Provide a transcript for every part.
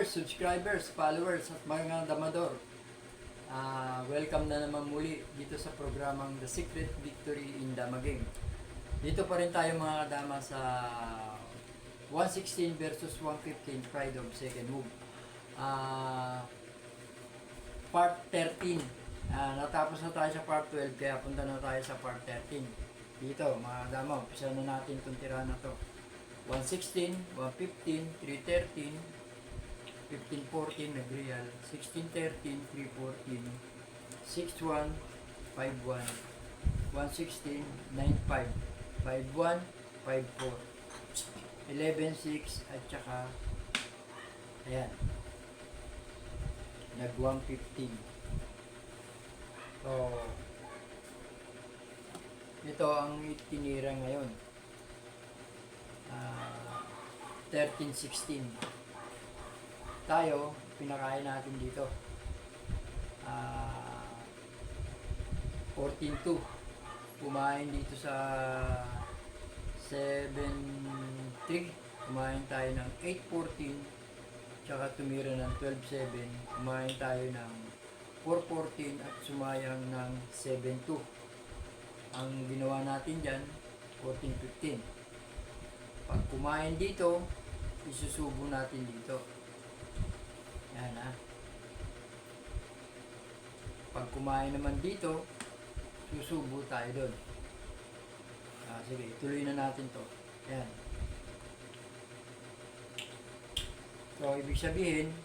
viewers, subscribers, followers at mga damador. Welcome na naman muli dito sa programang The Secret Victory in Damaging. Dito pa rin tayo mga kadama sa 116 versus 115 Pride of Second Move. Part 13. Natapos na tayo sa part 12 kaya punta na tayo sa part 13. Dito mga kadama, umpisa na natin itong tira na to. 116, 115, 313, 1514 nag-real, 1613, 314, 61, 51, 116, 95, 51, 54, 11, 6 at saka ayan nag 115. So ito ang itinira ngayon. 13-16 tayo, pinakain natin dito 14-2 kumain dito sa 7-3 kumain tayo ng 8-14 tsaka tumira ng 12-7 kumain tayo ng 4-14 at sumayang ng 7-2. Ang ginawa natin dyan 14-15. Pag kumain dito, isusubo natin dito. Yan ha. Pag kumain naman dito, susubo tayo doon. Sige, ituloy na natin to. Yan. So, ibig sabihin,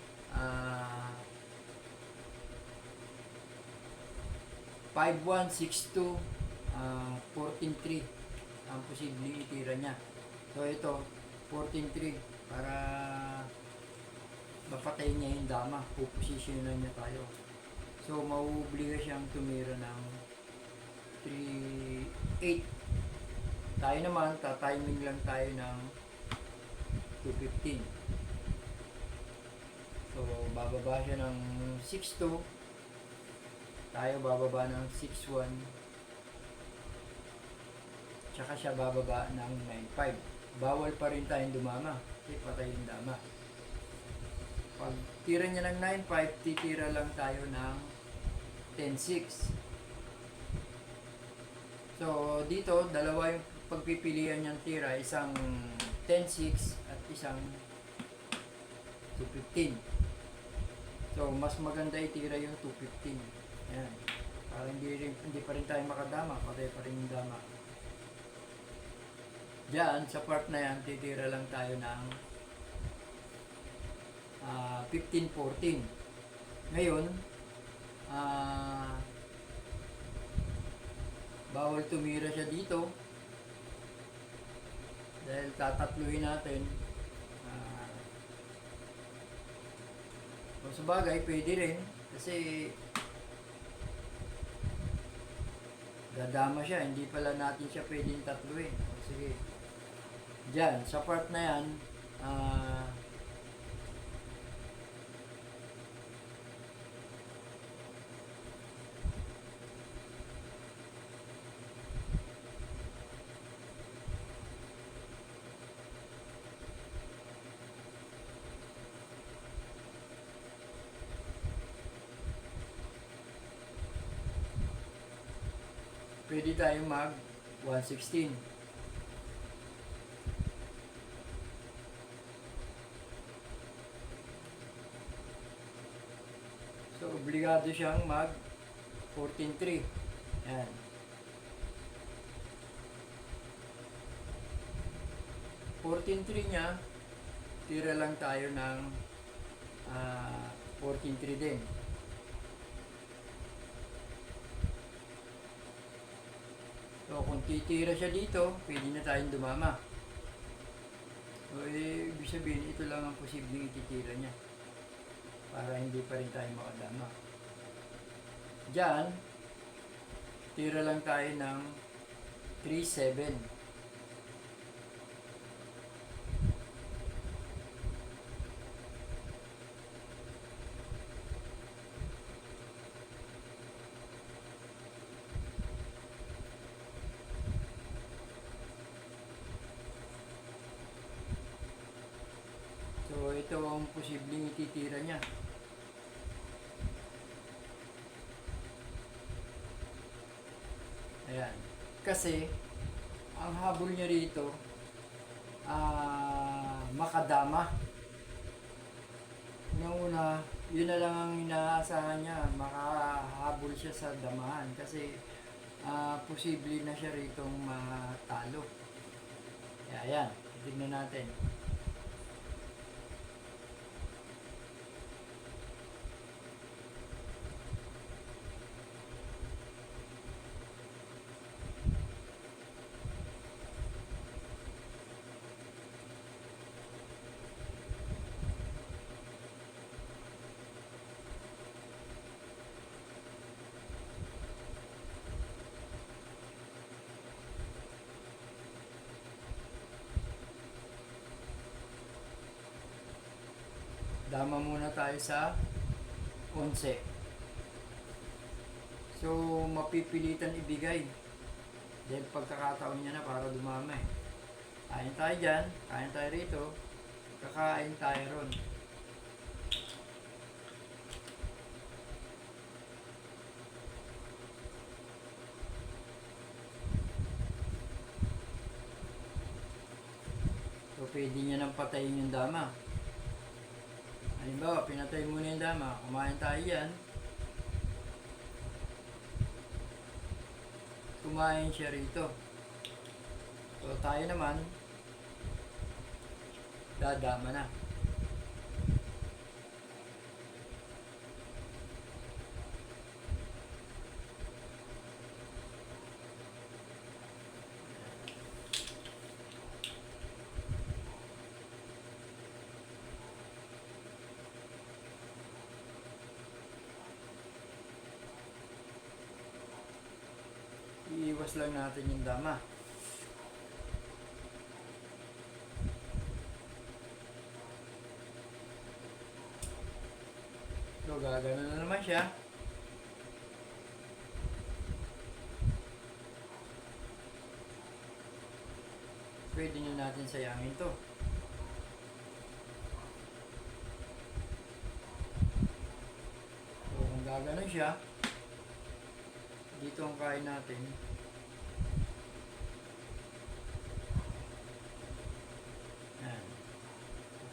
5-1, 6-2, 14-3 ang posibleng itira niya. So ito, 14-3 para mapatay niya yung dama, puposisyonan niya tayo. So mauobliga siyang tumira ng 3-8. Tayo naman, tatiming lang tayo ng 2-15. So bababa siya ng 6-2. Tayo bababa ng 6-1. Tsaka siya bababa ng 9-5. Bawal pa rin tayong dumama kasi patay yung dama. Pag tira niya ng 9-5, titira lang tayo ng 10-6. So dito, dalawa yung pagpipilian niyang tira, isang 10-6 at isang 2-15. So mas maganda itira yung 2-15. Ayan. Para hindi pa rin tayo makadama, patay pa rin yung dama. Diyan, sa part na yan, titira lang tayo ng 15-14. Ngayon, bawal tumira siya dito dahil tatatluhin natin. Sa bagay, pwede rin kasi dadama siya, hindi pala natin siya pwedeng tatluhin. Sige. Diyan, sa part na yan, pwede tayong mag 116. So, obligado siyang mag 14-3. Yan. 14-3 niya, tira lang tayo ng 14-3 din. So, kung titira siya dito, pwede na tayong dumama. So, ibig sabihin, ito lang ang posibleng ititira niya. Para hindi pa rin tayo makadama. Diyan, tira lang tayo ng 3-7. So, ito ang posibleng ititira niya. Ayan. Kasi, ang habol niya rito, makadama. Noong una, yun na lang ang inaasahan niya, makahabol siya sa damahan. Kasi, posible na siya rito matalo. Kaya ayan, tignan natin. Dama muna tayo sa 11. So, mapipilitan ibigay. Dahil pagkakataon niya na para dumama eh. Kain tayo dyan, kain tayo rito, kakain tayo ron. So, pwede niya nang patayin yung dama. Halimbawa, pinatay muna yung dama, kumain tayo yan. Kumain siya rito. So, tayo naman, dadama na. Iiwas lang natin yung dama. So, gagano na naman siya. Pwede nyo natin sayangin to. So, kung gagano siya, dito ang kain natin. Yan.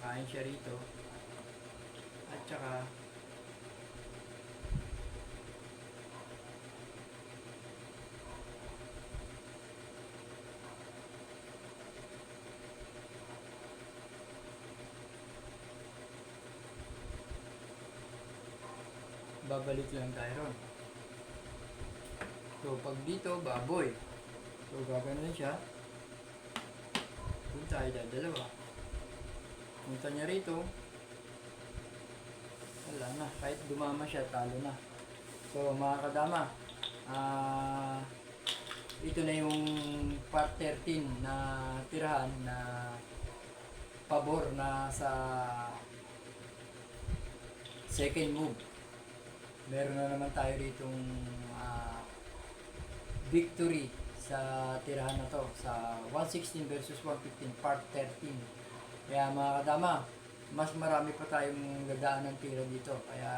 Kain siya rito. At saka, babalik lang tayo ron. So, pag dito, baboy. So, gaganon siya. Punta tayo dalawa. Punta niya rito. Wala na. Kahit dumama siya, talo na. So, mga kadama, ito na yung part 13 na tirahan na pabor na sa second move. Meron na naman tayo ditong victory sa tirahan na to sa 116 versus 115 part 13. Kaya mga kadama, mas marami pa tayong gagaan ng tira dito. Kaya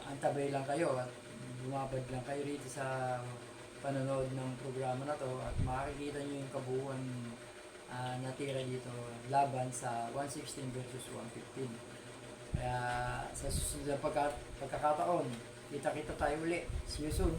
antabay lang kayo at bumabad lang kayo rito sa panonood ng programa na to at makikita nyo yung kabuuan na tira dito laban sa 116 versus 115. Kaya sa susunod na pagkakataon, kita-kita tayo uli. See you soon.